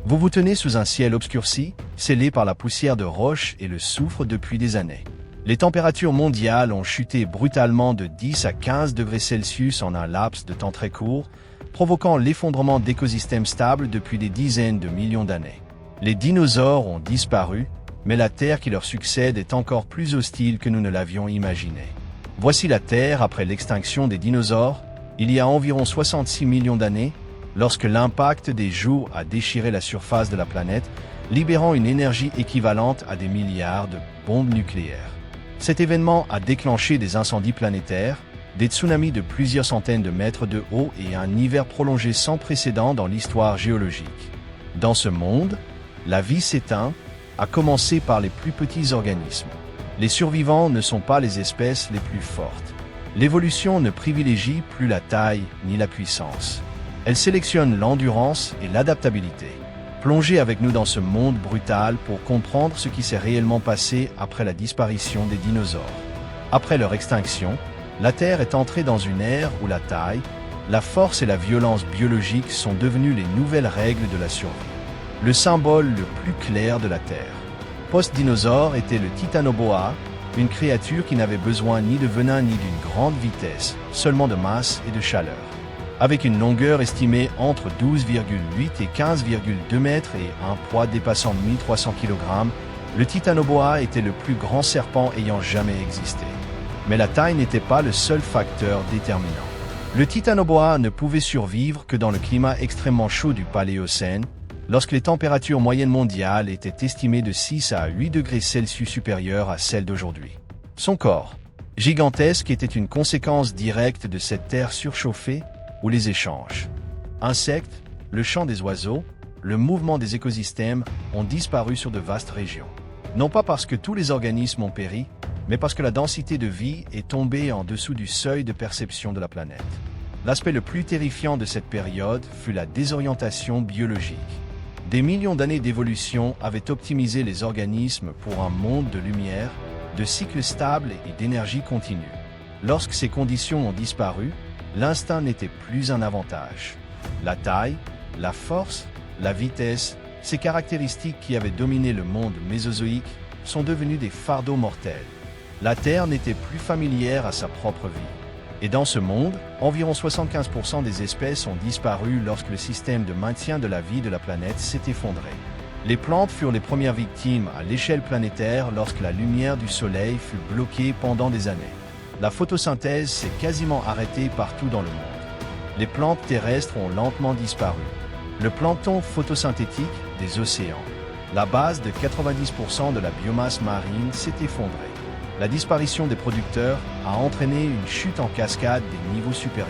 Vous vous tenez sous un ciel obscurci, scellé par la poussière de roches et le soufre depuis des années. Les températures mondiales ont chuté brutalement de 10 à 15 degrés Celsius en un laps de temps très court, provoquant l'effondrement d'écosystèmes stables depuis des dizaines de millions d'années. Les dinosaures ont disparu, mais la Terre qui leur succède est encore plus hostile que nous ne l'avions imaginé. Voici la Terre après l'extinction des dinosaures, il y a environ 66 millions d'années, lorsque l'impact des jours a déchiré la surface de la planète, libérant une énergie équivalente à des milliards de bombes nucléaires. Cet événement a déclenché des incendies planétaires, des tsunamis de plusieurs centaines de mètres de haut et un hiver prolongé sans précédent dans l'histoire géologique. Dans ce monde, la vie s'éteint, à commencer par les plus petits organismes. Les survivants ne sont pas les espèces les plus fortes. L'évolution ne privilégie plus la taille ni la puissance. Elle sélectionne l'endurance et l'adaptabilité. Plongez avec nous dans ce monde brutal pour comprendre ce qui s'est réellement passé après la disparition des dinosaures. Après leur extinction, la Terre est entrée dans une ère où la taille, la force et la violence biologique sont devenues les nouvelles règles de la survie. Le symbole le plus clair de la Terre. Post-dinosaure était le Titanoboa, une créature qui n'avait besoin ni de venin ni d'une grande vitesse, seulement de masse et de chaleur. Avec une longueur estimée entre 12,8 et 15,2 mètres et un poids dépassant 1300 kg, le Titanoboa était le plus grand serpent ayant jamais existé. Mais la taille n'était pas le seul facteur déterminant. Le Titanoboa ne pouvait survivre que dans le climat extrêmement chaud du Paléocène, lorsque les températures moyennes mondiales étaient estimées de 6 à 8 degrés Celsius supérieures à celles d'aujourd'hui. Son corps, gigantesque, était une conséquence directe de cette terre surchauffée ou les échanges. Insectes, le chant des oiseaux, le mouvement des écosystèmes ont disparu sur de vastes régions. Non pas parce que tous les organismes ont péri, mais parce que la densité de vie est tombée en dessous du seuil de perception de la planète. L'aspect le plus terrifiant de cette période fut la désorientation biologique. Des millions d'années d'évolution avaient optimisé les organismes pour un monde de lumière, de cycles stables et d'énergie continue. Lorsque ces conditions ont disparu, l'instinct n'était plus un avantage. La taille, la force, la vitesse, ces caractéristiques qui avaient dominé le monde mésozoïque, sont devenues des fardeaux mortels. La Terre n'était plus familière à sa propre vie. Et dans ce monde, environ 75% des espèces ont disparu lorsque le système de maintien de la vie de la planète s'est effondré. Les plantes furent les premières victimes à l'échelle planétaire lorsque la lumière du Soleil fut bloquée pendant des années. La photosynthèse s'est quasiment arrêtée partout dans le monde. Les plantes terrestres ont lentement disparu. Le plancton photosynthétique des océans, la base de 90% de la biomasse marine, s'est effondrée. La disparition des producteurs a entraîné une chute en cascade des niveaux supérieurs.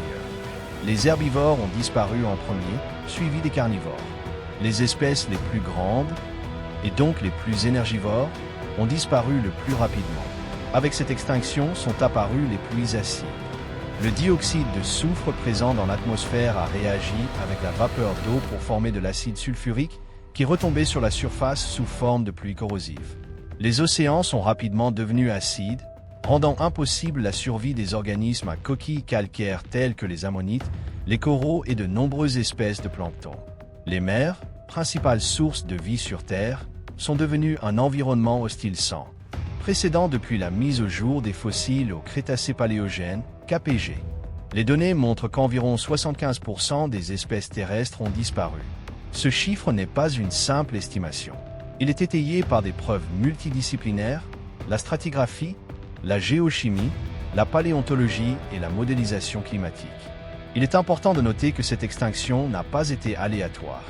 Les herbivores ont disparu en premier, suivis des carnivores. Les espèces les plus grandes, et donc les plus énergivores, ont disparu le plus rapidement. Avec cette extinction sont apparus les pluies acides. Le dioxyde de soufre présent dans l'atmosphère a réagi avec la vapeur d'eau pour former de l'acide sulfurique qui retombait sur la surface sous forme de pluie corrosive. Les océans sont rapidement devenus acides, rendant impossible la survie des organismes à coquilles calcaires tels que les ammonites, les coraux et de nombreuses espèces de plancton. Les mers, principale source de vie sur Terre, sont devenues un environnement hostile sans précédent depuis la mise au jour des fossiles au Crétacé-Paléogène, KPG. Les données montrent qu'environ 75% des espèces terrestres ont disparu. Ce chiffre n'est pas une simple estimation. Il est étayé par des preuves multidisciplinaires, la stratigraphie, la géochimie, la paléontologie et la modélisation climatique. Il est important de noter que cette extinction n'a pas été aléatoire.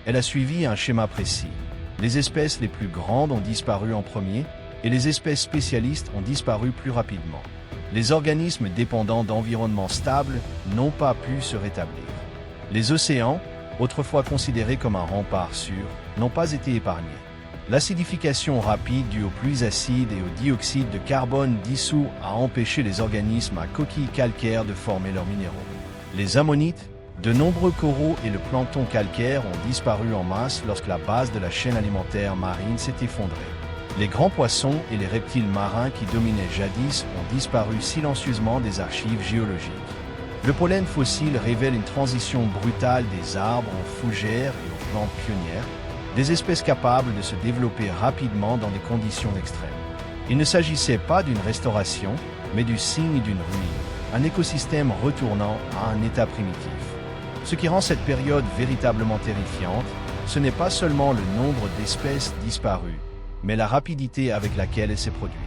Elle a suivi un schéma précis. Les espèces les plus grandes ont disparu en premier et les espèces spécialistes ont disparu plus rapidement. Les organismes dépendants d'environnements stables n'ont pas pu se rétablir. Les océans, autrefois considérés comme un rempart sûr, n'ont pas été épargnés. L'acidification rapide due aux pluies acides et au dioxyde de carbone dissous a empêché les organismes à coquilles calcaires de former leurs minéraux. Les ammonites, de nombreux coraux et le plancton calcaire ont disparu en masse lorsque la base de la chaîne alimentaire marine s'est effondrée. Les grands poissons et les reptiles marins qui dominaient jadis ont disparu silencieusement des archives géologiques. Le pollen fossile révèle une transition brutale des arbres aux fougères et aux plantes pionnières, des espèces capables de se développer rapidement dans des conditions extrêmes. Il ne s'agissait pas d'une restauration, mais du signe d'une ruine, un écosystème retournant à un état primitif. Ce qui rend cette période véritablement terrifiante, ce n'est pas seulement le nombre d'espèces disparues, mais la rapidité avec laquelle elle s'est produite.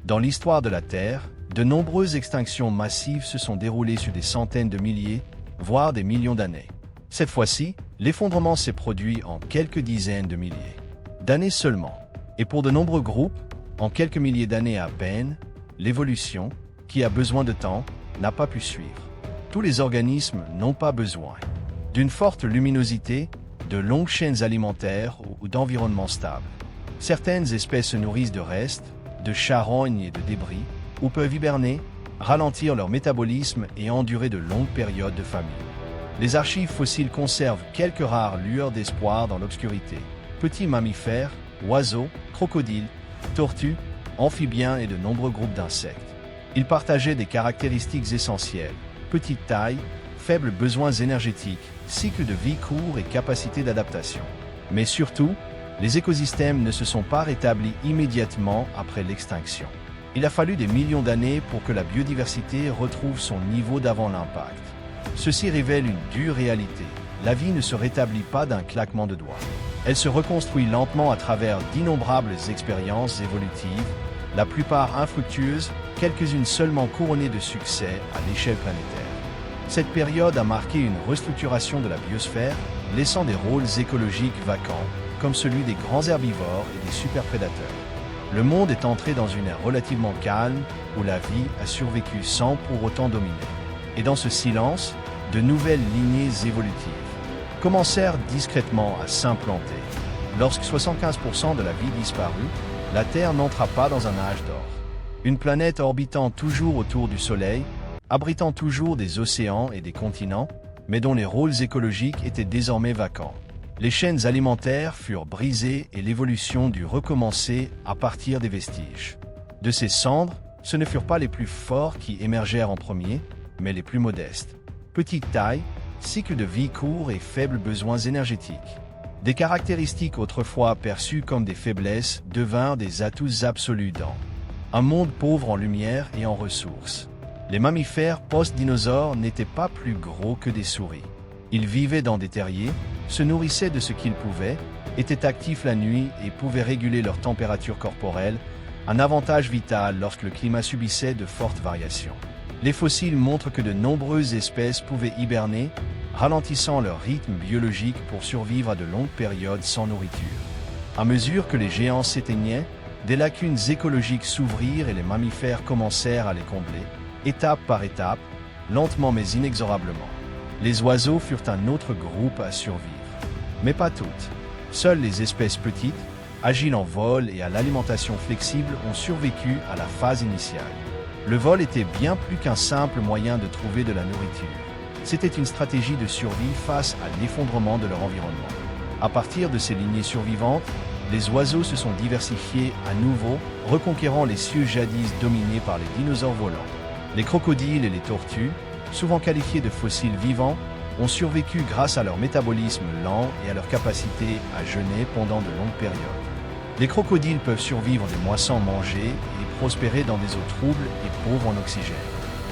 Dans l'histoire de la Terre, de nombreuses extinctions massives se sont déroulées sur des centaines de milliers, voire des millions d'années. Cette fois-ci, l'effondrement s'est produit en quelques dizaines de milliers d'années seulement. Et pour de nombreux groupes, en quelques milliers d'années à peine, l'évolution, qui a besoin de temps, n'a pas pu suivre. Tous les organismes n'ont pas besoin d'une forte luminosité, de longues chaînes alimentaires ou d'environnements stables. Certaines espèces se nourrissent de restes, de charognes et de débris, ou peuvent hiberner, ralentir leur métabolisme et endurer de longues périodes de famine. Les archives fossiles conservent quelques rares lueurs d'espoir dans l'obscurité. Petits mammifères, oiseaux, crocodiles, tortues, amphibiens et de nombreux groupes d'insectes. Ils partageaient des caractéristiques essentielles: petite taille, faibles besoins énergétiques, cycle de vie court et capacité d'adaptation. Mais surtout, les écosystèmes ne se sont pas rétablis immédiatement après l'extinction. Il a fallu des millions d'années pour que la biodiversité retrouve son niveau d'avant l'impact. Ceci révèle une dure réalité. La vie ne se rétablit pas d'un claquement de doigts. Elle se reconstruit lentement à travers d'innombrables expériences évolutives, la plupart infructueuses, quelques-unes seulement couronnées de succès à l'échelle planétaire. Cette période a marqué une restructuration de la biosphère, laissant des rôles écologiques vacants, comme celui des grands herbivores et des superprédateurs. Le monde est entré dans une ère relativement calme, où la vie a survécu sans pour autant dominer. Et dans ce silence, de nouvelles lignées évolutives commencèrent discrètement à s'implanter. Lorsque 75% de la vie disparut, la Terre n'entra pas dans un âge d'or. Une planète orbitant toujours autour du Soleil, abritant toujours des océans et des continents, mais dont les rôles écologiques étaient désormais vacants. Les chaînes alimentaires furent brisées et l'évolution dut recommencer à partir des vestiges. De ces cendres, ce ne furent pas les plus forts qui émergèrent en premier, mais les plus modestes. Petite taille, cycle de vie court et faibles besoins énergétiques. Des caractéristiques autrefois perçues comme des faiblesses devinrent des atouts absolus dans un monde pauvre en lumière et en ressources. Les mammifères post-dinosaures n'étaient pas plus gros que des souris. Ils vivaient dans des terriers, se nourrissaient de ce qu'ils pouvaient, étaient actifs la nuit et pouvaient réguler leur température corporelle, un avantage vital lorsque le climat subissait de fortes variations. Les fossiles montrent que de nombreuses espèces pouvaient hiberner, ralentissant leur rythme biologique pour survivre à de longues périodes sans nourriture. À mesure que les géants s'éteignaient, des lacunes écologiques s'ouvrirent et les mammifères commencèrent à les combler, étape par étape, lentement mais inexorablement. Les oiseaux furent un autre groupe à survivre. Mais pas toutes. Seules les espèces petites, agiles en vol et à l'alimentation flexible ont survécu à la phase initiale. Le vol était bien plus qu'un simple moyen de trouver de la nourriture. C'était une stratégie de survie face à l'effondrement de leur environnement. À partir de ces lignées survivantes, les oiseaux se sont diversifiés à nouveau, reconquérant les cieux jadis dominés par les dinosaures volants. Les crocodiles et les tortues, souvent qualifiés de fossiles vivants, ont survécu grâce à leur métabolisme lent et à leur capacité à jeûner pendant de longues périodes. Les crocodiles peuvent survivre des mois sans manger et prospérer dans des eaux troubles et pauvres en oxygène.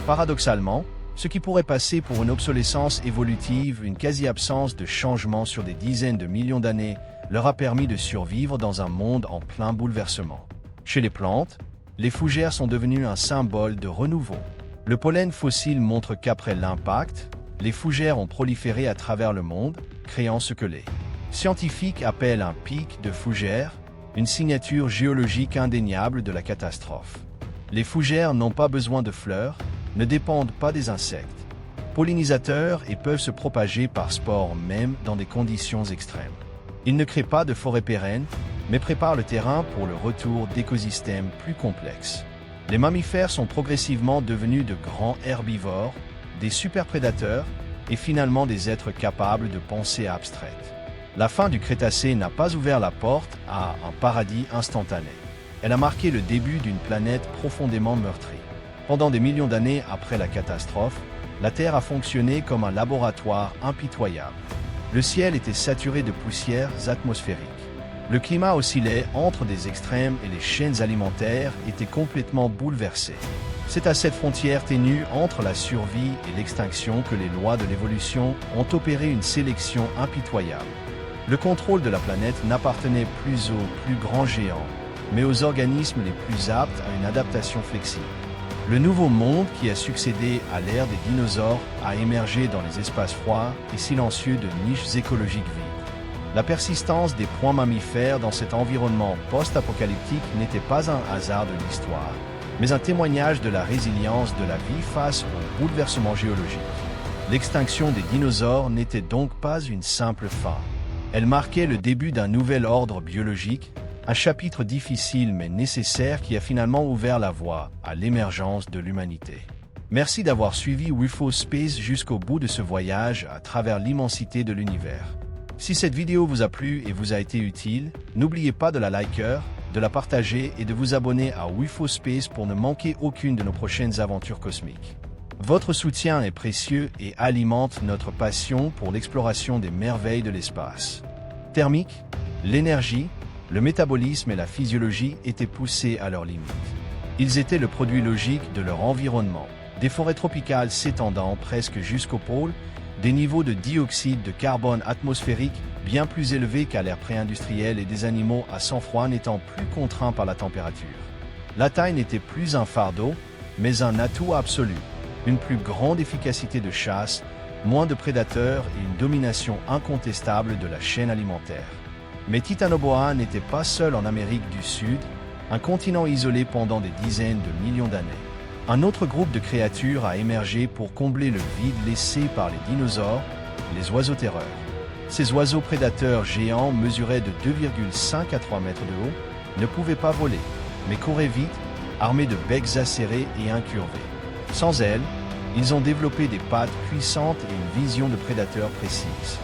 Paradoxalement, ce qui pourrait passer pour une obsolescence évolutive, une quasi-absence de changement sur des dizaines de millions d'années, leur a permis de survivre dans un monde en plein bouleversement. Chez les plantes, les fougères sont devenues un symbole de renouveau. Le pollen fossile montre qu'après l'impact, les fougères ont proliféré à travers le monde, créant ce que les scientifiques appellent un pic de fougères, une signature géologique indéniable de la catastrophe. Les fougères n'ont pas besoin de fleurs, ne dépendent pas des insectes, pollinisateurs et peuvent se propager par spores même dans des conditions extrêmes. Ils ne créent pas de forêt pérenne, mais préparent le terrain pour le retour d'écosystèmes plus complexes. Les mammifères sont progressivement devenus de grands herbivores, des superprédateurs et finalement des êtres capables de pensée abstraite. La fin du Crétacé n'a pas ouvert la porte à un paradis instantané. Elle a marqué le début d'une planète profondément meurtrie. Pendant des millions d'années après la catastrophe, la Terre a fonctionné comme un laboratoire impitoyable. Le ciel était saturé de poussières atmosphériques. Le climat oscillait entre des extrêmes et les chaînes alimentaires étaient complètement bouleversées. C'est à cette frontière ténue entre la survie et l'extinction que les lois de l'évolution ont opéré une sélection impitoyable. Le contrôle de la planète n'appartenait plus aux plus grands géants, mais aux organismes les plus aptes à une adaptation flexible. Le nouveau monde qui a succédé à l'ère des dinosaures a émergé dans les espaces froids et silencieux de niches écologiques vides. La persistance des points mammifères dans cet environnement post-apocalyptique n'était pas un hasard de l'histoire, mais un témoignage de la résilience de la vie face aux bouleversements géologiques. L'extinction des dinosaures n'était donc pas une simple fin. Elle marquait le début d'un nouvel ordre biologique, un chapitre difficile mais nécessaire qui a finalement ouvert la voie à l'émergence de l'humanité. Merci d'avoir suivi UFO Space jusqu'au bout de ce voyage à travers l'immensité de l'univers. Si cette vidéo vous a plu et vous a été utile, n'oubliez pas de la liker, de la partager et de vous abonner à UFO Space pour ne manquer aucune de nos prochaines aventures cosmiques. Votre soutien est précieux et alimente notre passion pour l'exploration des merveilles de l'espace. Thermique, l'énergie, le métabolisme et la physiologie étaient poussés à leurs limites. Ils étaient le produit logique de leur environnement, des forêts tropicales s'étendant presque jusqu'au pôle, des niveaux de dioxyde de carbone atmosphérique bien plus élevés qu'à l'ère pré-industrielle et des animaux à sang froid n'étant plus contraints par la température. La taille n'était plus un fardeau, mais un atout absolu. Une plus grande efficacité de chasse, moins de prédateurs et une domination incontestable de la chaîne alimentaire. Mais Titanoboa n'était pas seul en Amérique du Sud, un continent isolé pendant des dizaines de millions d'années. Un autre groupe de créatures a émergé pour combler le vide laissé par les dinosaures, les oiseaux terreurs. Ces oiseaux prédateurs géants mesuraient de 2,5 à 3 mètres de haut, ne pouvaient pas voler, mais couraient vite, armés de becs acérés et incurvés. Sans ailes, ils ont développé des pattes puissantes et une vision de prédateurs précise.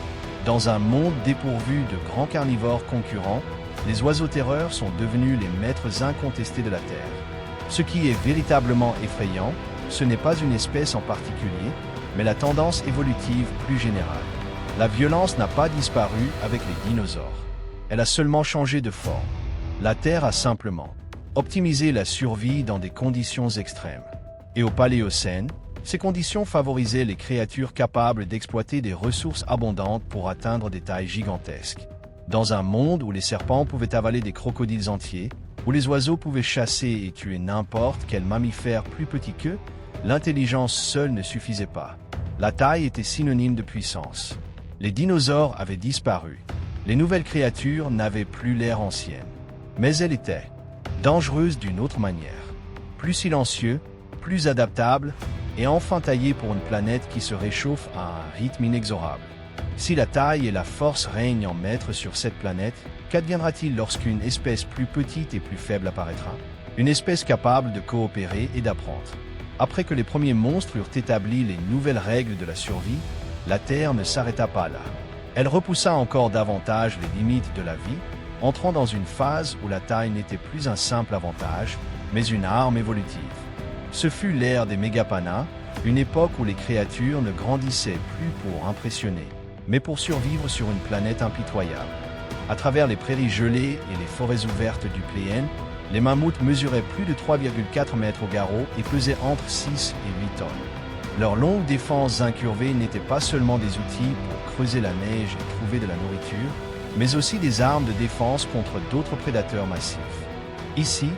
Dans un monde dépourvu de grands carnivores concurrents, les oiseaux terreurs sont devenus les maîtres incontestés de la Terre. Ce qui est véritablement effrayant, ce n'est pas une espèce en particulier, mais la tendance évolutive plus générale. La violence n'a pas disparu avec les dinosaures. Elle a seulement changé de forme. La Terre a simplement optimisé la survie dans des conditions extrêmes. Et au Paléocène, ces conditions favorisaient les créatures capables d'exploiter des ressources abondantes pour atteindre des tailles gigantesques. Dans un monde où les serpents pouvaient avaler des crocodiles entiers, où les oiseaux pouvaient chasser et tuer n'importe quel mammifère plus petit qu'eux, l'intelligence seule ne suffisait pas. La taille était synonyme de puissance. Les dinosaures avaient disparu. Les nouvelles créatures n'avaient plus l'air ancienne. Mais elles étaient dangereuses d'une autre manière. Plus silencieux, plus adaptables, et enfin taillées pour une planète qui se réchauffe à un rythme inexorable. Si la taille et la force règnent en maître sur cette planète, qu'adviendra-t-il lorsqu'une espèce plus petite et plus faible apparaîtra? Une espèce capable de coopérer et d'apprendre. Après que les premiers monstres eurent établi les nouvelles règles de la survie, la Terre ne s'arrêta pas là. Elle repoussa encore davantage les limites de la vie, entrant dans une phase où la taille n'était plus un simple avantage, mais une arme évolutive. Ce fut l'ère des mégapanas, une époque où les créatures ne grandissaient plus pour impressionner, mais pour survivre sur une planète impitoyable. À travers les prairies gelées et les forêts ouvertes du Pléienne, les mammouths mesuraient plus de 3,4 mètres au garrot et pesaient entre 6 et 8 tonnes. Leurs longues défenses incurvées n'étaient pas seulement des outils pour creuser la neige et trouver de la nourriture, mais aussi des armes de défense contre d'autres prédateurs massifs. Ici,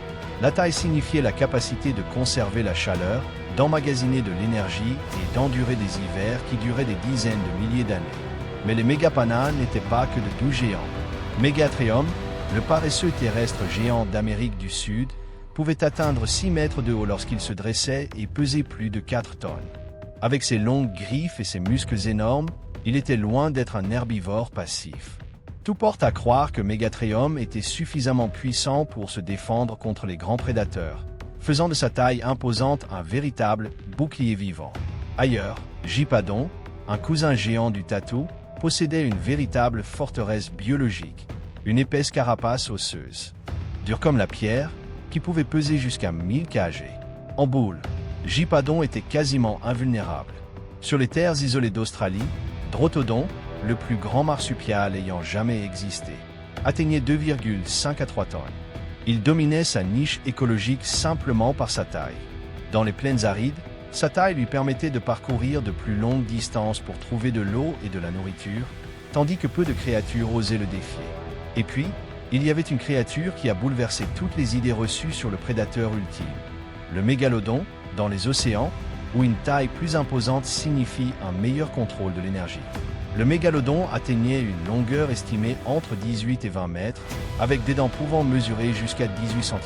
la taille signifiait la capacité de conserver la chaleur, d'emmagasiner de l'énergie et d'endurer des hivers qui duraient des dizaines de milliers d'années. Mais les mégapanas n'étaient pas que de doux géants. Megatherium, le paresseux terrestre géant d'Amérique du Sud, pouvait atteindre 6 mètres de haut lorsqu'il se dressait et pesait plus de 4 tonnes. Avec ses longues griffes et ses muscles énormes, il était loin d'être un herbivore passif. Tout porte à croire que Megatherium était suffisamment puissant pour se défendre contre les grands prédateurs, faisant de sa taille imposante un véritable bouclier vivant. Ailleurs, Gypadon, un cousin géant du tatou, possédait une véritable forteresse biologique, une épaisse carapace osseuse, dure comme la pierre, qui pouvait peser jusqu'à 1000 kg. En boule, Gypadon était quasiment invulnérable. Sur les terres isolées d'Australie, Drotodon, le plus grand marsupial ayant jamais existé, atteignait 2,5 à 3 tonnes. Il dominait sa niche écologique simplement par sa taille. Dans les plaines arides, sa taille lui permettait de parcourir de plus longues distances pour trouver de l'eau et de la nourriture, tandis que peu de créatures osaient le défier. Et puis, il y avait une créature qui a bouleversé toutes les idées reçues sur le prédateur ultime. Le mégalodon, dans les océans, où une taille plus imposante signifie un meilleur contrôle de l'énergie. Le mégalodon atteignait une longueur estimée entre 18 et 20 mètres, avec des dents pouvant mesurer jusqu'à 18 cm.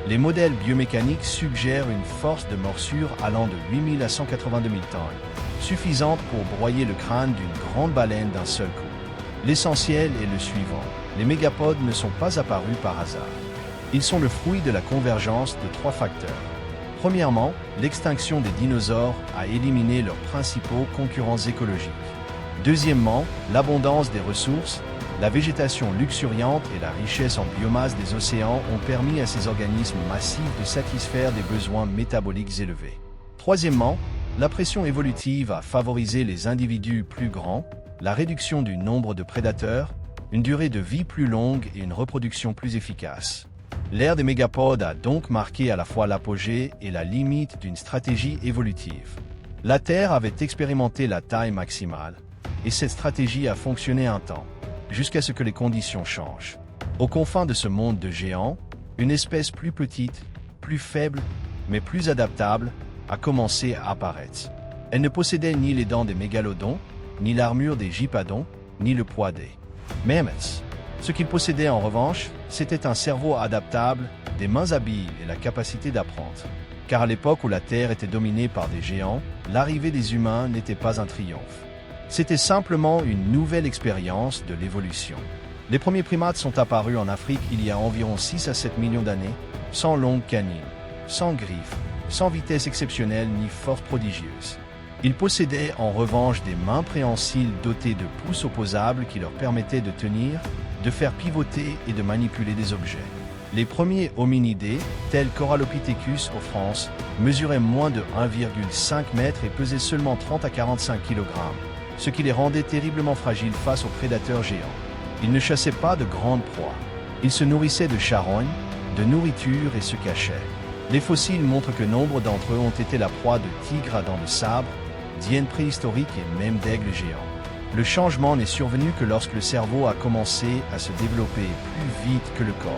Les modèles biomécaniques suggèrent une force de morsure allant de 8000 à 182 000 tonnes, suffisante pour broyer le crâne d'une grande baleine d'un seul coup. L'essentiel est le suivant. Les mégapodes ne sont pas apparus par hasard. Ils sont le fruit de la convergence de 3 facteurs. Premièrement, l'extinction des dinosaures a éliminé leurs principaux concurrents écologiques. Deuxièmement, l'abondance des ressources, la végétation luxuriante et la richesse en biomasse des océans ont permis à ces organismes massifs de satisfaire des besoins métaboliques élevés. Troisièmement, la pression évolutive a favorisé les individus plus grands, la réduction du nombre de prédateurs, une durée de vie plus longue et une reproduction plus efficace. L'ère des mégapodes a donc marqué à la fois l'apogée et la limite d'une stratégie évolutive. La Terre avait expérimenté la taille maximale, et cette stratégie a fonctionné un temps, jusqu'à ce que les conditions changent. Aux confins de ce monde de géants, une espèce plus petite, plus faible, mais plus adaptable, a commencé à apparaître. Elle ne possédait ni les dents des mégalodons, ni l'armure des gypadons, ni le poids des mammoths. Ce qu'il possédait en revanche, c'était un cerveau adaptable, des mains habiles et la capacité d'apprendre. Car à l'époque où la Terre était dominée par des géants, l'arrivée des humains n'était pas un triomphe. C'était simplement une nouvelle expérience de l'évolution. Les premiers primates sont apparus en Afrique il y a environ 6 à 7 millions d'années, sans longues canines, sans griffes, sans vitesse exceptionnelle ni force prodigieuse. Ils possédaient en revanche des mains préhensiles dotées de pouces opposables qui leur permettaient de tenir, de faire pivoter et de manipuler des objets. Les premiers hominidés, tels qu'Oralopithecus en France, mesuraient moins de 1,5 m et pesaient seulement 30 à 45 kg, ce qui les rendait terriblement fragiles face aux prédateurs géants. Ils ne chassaient pas de grandes proies. Ils se nourrissaient de charognes, de nourriture et se cachaient. Les fossiles montrent que nombre d'entre eux ont été la proie de tigres à dents de sabre, d'hyènes préhistoriques et même d'aigles géants. Le changement n'est survenu que lorsque le cerveau a commencé à se développer plus vite que le corps.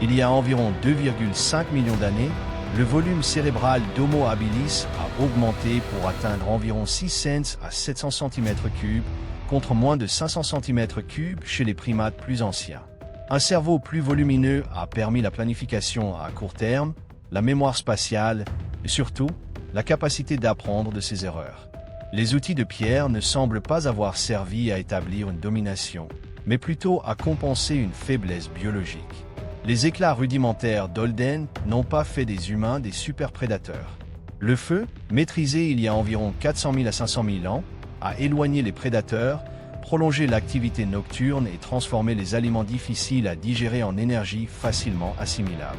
Il y a environ 2,5 millions d'années, le volume cérébral d'Homo habilis a augmenté pour atteindre environ 600 à 700 cm3, contre moins de 500 cm3 chez les primates plus anciens. Un cerveau plus volumineux a permis la planification à court terme, la mémoire spatiale et surtout, la capacité d'apprendre de ses erreurs. Les outils de pierre ne semblent pas avoir servi à établir une domination, mais plutôt à compenser une faiblesse biologique. Les éclats rudimentaires d'Holden n'ont pas fait des humains des super-prédateurs. Le feu, maîtrisé il y a environ 400 000 à 500 000 ans, a éloigné les prédateurs, prolongé l'activité nocturne et transformé les aliments difficiles à digérer en énergie facilement assimilable.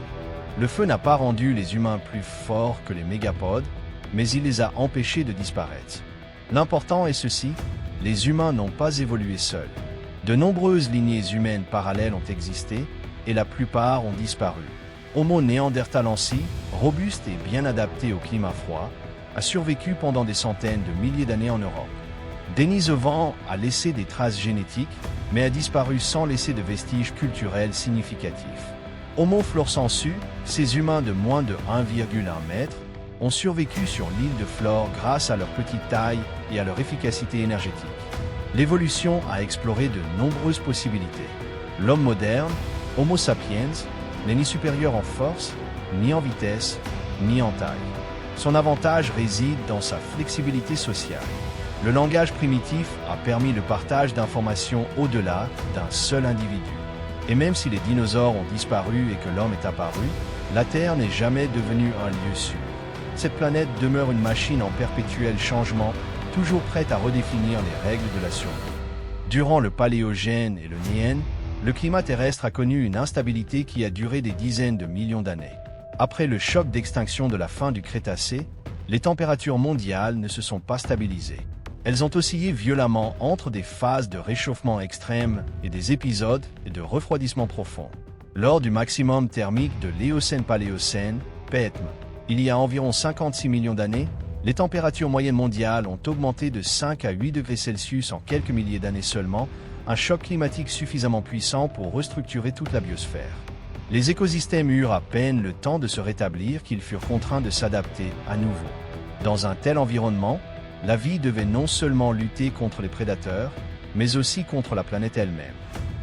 Le feu n'a pas rendu les humains plus forts que les mégapodes, mais il les a empêchés de disparaître. L'important est ceci, les humains n'ont pas évolué seuls. De nombreuses lignées humaines parallèles ont existé, et la plupart ont disparu. Homo néanderthalensis, robuste et bien adapté au climat froid, a survécu pendant des centaines de milliers d'années en Europe. Denisovans a laissé des traces génétiques, mais a disparu sans laisser de vestiges culturels significatifs. Homo florsensus, ces humains de moins de 1,1 m, ont survécu sur l'île de Flore grâce à leur petite taille et à leur efficacité énergétique. L'évolution a exploré de nombreuses possibilités. L'homme moderne, Homo sapiens, n'est ni supérieur en force, ni en vitesse, ni en taille. Son avantage réside dans sa flexibilité sociale. Le langage primitif a permis le partage d'informations au-delà d'un seul individu. Et même si les dinosaures ont disparu et que l'homme est apparu, la Terre n'est jamais devenue un lieu sûr. Cette planète demeure une machine en perpétuel changement, toujours prête à redéfinir les règles de la survie. Durant le Paléogène et le Néen, le climat terrestre a connu une instabilité qui a duré des dizaines de millions d'années. Après le choc d'extinction de la fin du Crétacé, les températures mondiales ne se sont pas stabilisées. Elles ont oscillé violemment entre des phases de réchauffement extrême et des épisodes de refroidissement profond. Lors du maximum thermique de l'Éocène-Paléocène, PETM, il y a environ 56 millions d'années, les températures moyennes mondiales ont augmenté de 5 à 8 degrés Celsius en quelques milliers d'années seulement, un choc climatique suffisamment puissant pour restructurer toute la biosphère. Les écosystèmes eurent à peine le temps de se rétablir qu'ils furent contraints de s'adapter à nouveau. Dans un tel environnement, la vie devait non seulement lutter contre les prédateurs, mais aussi contre la planète elle-même.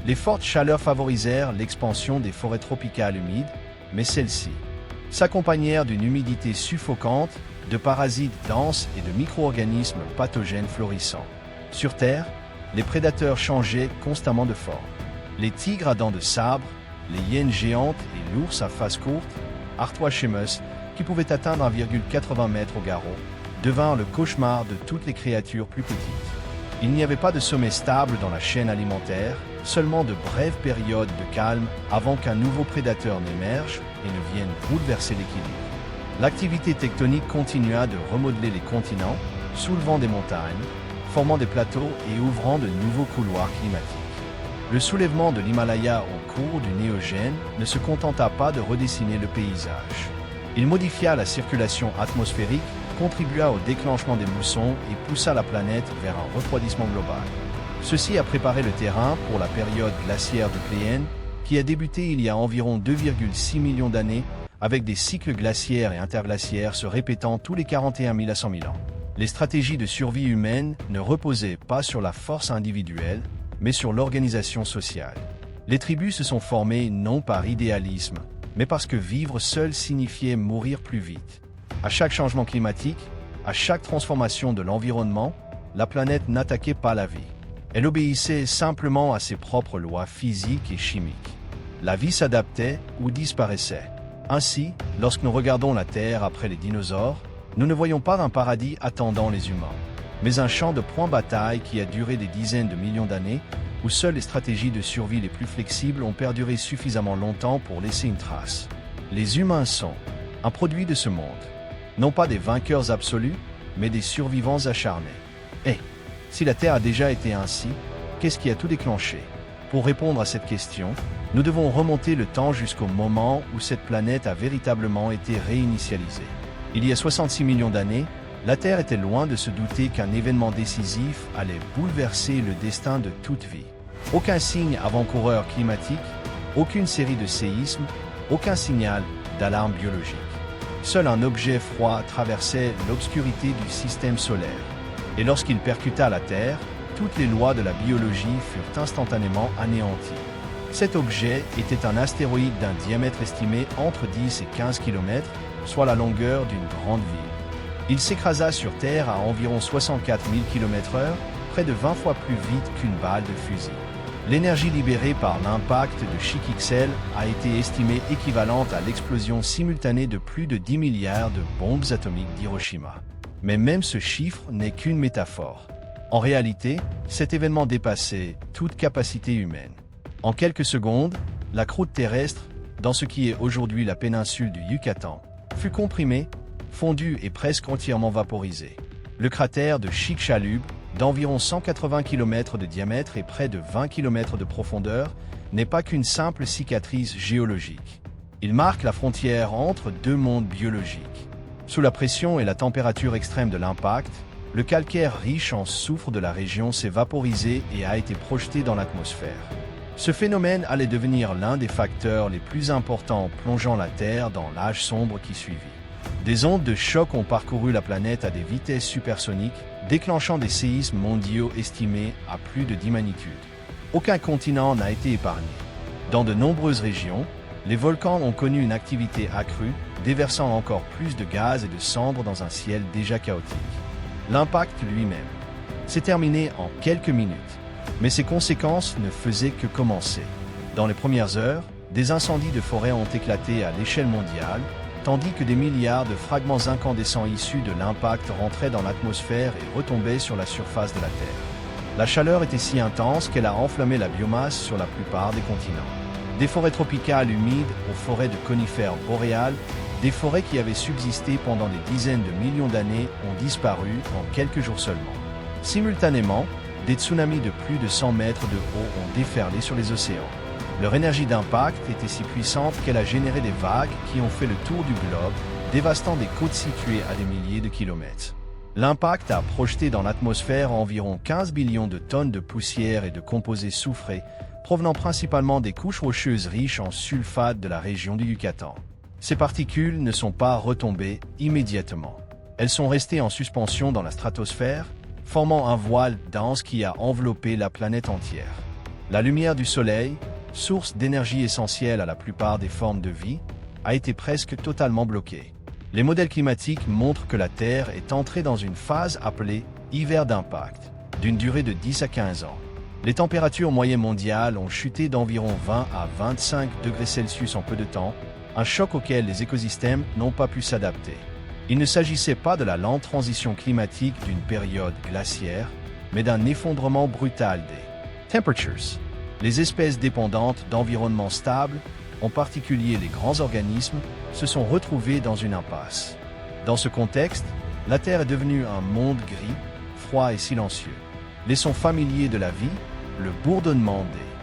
Les fortes chaleurs favorisèrent l'expansion des forêts tropicales humides, mais celles-ci s'accompagnèrent d'une humidité suffocante, de parasites denses et de micro-organismes pathogènes florissants. Sur Terre, les prédateurs changeaient constamment de forme. Les tigres à dents de sabre, les hyènes géantes et l'ours à face courte, Artoichemus, qui pouvaient atteindre 1,80 m au garrot, devinrent le cauchemar de toutes les créatures plus petites. Il n'y avait pas de sommet stable dans la chaîne alimentaire, seulement de brèves périodes de calme avant qu'un nouveau prédateur n'émerge et ne vienne bouleverser l'équilibre. L'activité tectonique continua de remodeler les continents, soulevant des montagnes, formant des plateaux et ouvrant de nouveaux couloirs climatiques. Le soulèvement de l'Himalaya au cours du Néogène ne se contenta pas de redessiner le paysage. Il modifia la circulation atmosphérique, contribua au déclenchement des moussons et poussa la planète vers un refroidissement global. Ceci a préparé le terrain pour la période glaciaire du Pléienne, qui a débuté il y a environ 2,6 millions d'années, avec des cycles glaciaires et interglaciaires se répétant tous les 41 000 à 100 000 ans. Les stratégies de survie humaine ne reposaient pas sur la force individuelle, mais sur l'organisation sociale. Les tribus se sont formées non par idéalisme, mais parce que vivre seul signifiait mourir plus vite. À chaque changement climatique, à chaque transformation de l'environnement, la planète n'attaquait pas la vie. Elle obéissait simplement à ses propres lois physiques et chimiques. La vie s'adaptait ou disparaissait. Ainsi, lorsque nous regardons la Terre après les dinosaures, nous ne voyons pas un paradis attendant les humains, mais un champ de point-bataille qui a duré des dizaines de millions d'années, où seules les stratégies de survie les plus flexibles ont perduré suffisamment longtemps pour laisser une trace. Les humains sont un produit de ce monde. Non pas des vainqueurs absolus, mais des survivants acharnés. Et, si la Terre a déjà été ainsi, qu'est-ce qui a tout déclenché? Pour répondre à cette question, nous devons remonter le temps jusqu'au moment où cette planète a véritablement été réinitialisée. Il y a 66 millions d'années, la Terre était loin de se douter qu'un événement décisif allait bouleverser le destin de toute vie. Aucun signe avant-coureur climatique, aucune série de séismes, aucun signal d'alarme biologique. Seul un objet froid traversait l'obscurité du système solaire. Et lorsqu'il percuta la Terre, toutes les lois de la biologie furent instantanément anéanties. Cet objet était un astéroïde d'un diamètre estimé entre 10 et 15 km, soit la longueur d'une grande ville. Il s'écrasa sur Terre à environ 64 000 km/h, près de 20 fois plus vite qu'une balle de fusil. L'énergie libérée par l'impact de Chicxulub a été estimée équivalente à l'explosion simultanée de plus de 10 milliards de bombes atomiques d'Hiroshima. Mais même ce chiffre n'est qu'une métaphore. En réalité, cet événement dépassait toute capacité humaine. En quelques secondes, la croûte terrestre, dans ce qui est aujourd'hui la péninsule du Yucatan, fut comprimée, fondue et presque entièrement vaporisée. Le cratère de Chicxulub, d'environ 180 km de diamètre et près de 20 km de profondeur, n'est pas qu'une simple cicatrice géologique. Il marque la frontière entre deux mondes biologiques. Sous la pression et la température extrême de l'impact, le calcaire riche en soufre de la région s'est vaporisé et a été projeté dans l'atmosphère. Ce phénomène allait devenir l'un des facteurs les plus importants plongeant la Terre dans l'âge sombre qui suivit. Des ondes de choc ont parcouru la planète à des vitesses supersoniques, déclenchant des séismes mondiaux estimés à plus de 10 magnitudes. Aucun continent n'a été épargné. Dans de nombreuses régions, les volcans ont connu une activité accrue, déversant encore plus de gaz et de cendres dans un ciel déjà chaotique. L'impact lui-même s'est terminé en quelques minutes, mais ses conséquences ne faisaient que commencer. Dans les premières heures, des incendies de forêt ont éclaté à l'échelle mondiale, tandis que des milliards de fragments incandescents issus de l'impact rentraient dans l'atmosphère et retombaient sur la surface de la Terre. La chaleur était si intense qu'elle a enflammé la biomasse sur la plupart des continents. Des forêts tropicales humides aux forêts de conifères boréales, des forêts qui avaient subsisté pendant des dizaines de millions d'années ont disparu en quelques jours seulement. Simultanément, des tsunamis de plus de 100 mètres de haut ont déferlé sur les océans. Leur énergie d'impact était si puissante qu'elle a généré des vagues qui ont fait le tour du globe, dévastant des côtes situées à des milliers de kilomètres. L'impact a projeté dans l'atmosphère environ 15 billions de tonnes de poussière et de composés soufrés, provenant principalement des couches rocheuses riches en sulfate de la région du Yucatan. Ces particules ne sont pas retombées immédiatement. Elles sont restées en suspension dans la stratosphère, formant un voile dense qui a enveloppé la planète entière. La lumière du Soleil, source d'énergie essentielle à la plupart des formes de vie, a été presque totalement bloquée. Les modèles climatiques montrent que la Terre est entrée dans une phase appelée hiver d'impact, d'une durée de 10 à 15 ans. Les températures moyennes mondiales ont chuté d'environ 20 à 25 degrés Celsius en peu de temps, un choc auquel les écosystèmes n'ont pas pu s'adapter. Il ne s'agissait pas de la lente transition climatique d'une période glaciaire, mais d'un effondrement brutal des temperatures. Les espèces dépendantes d'environnements stables, en particulier les grands organismes, se sont retrouvées dans une impasse. Dans ce contexte, la Terre est devenue un monde gris, froid et silencieux. Les sons familiers de la vie, le bourdonnement des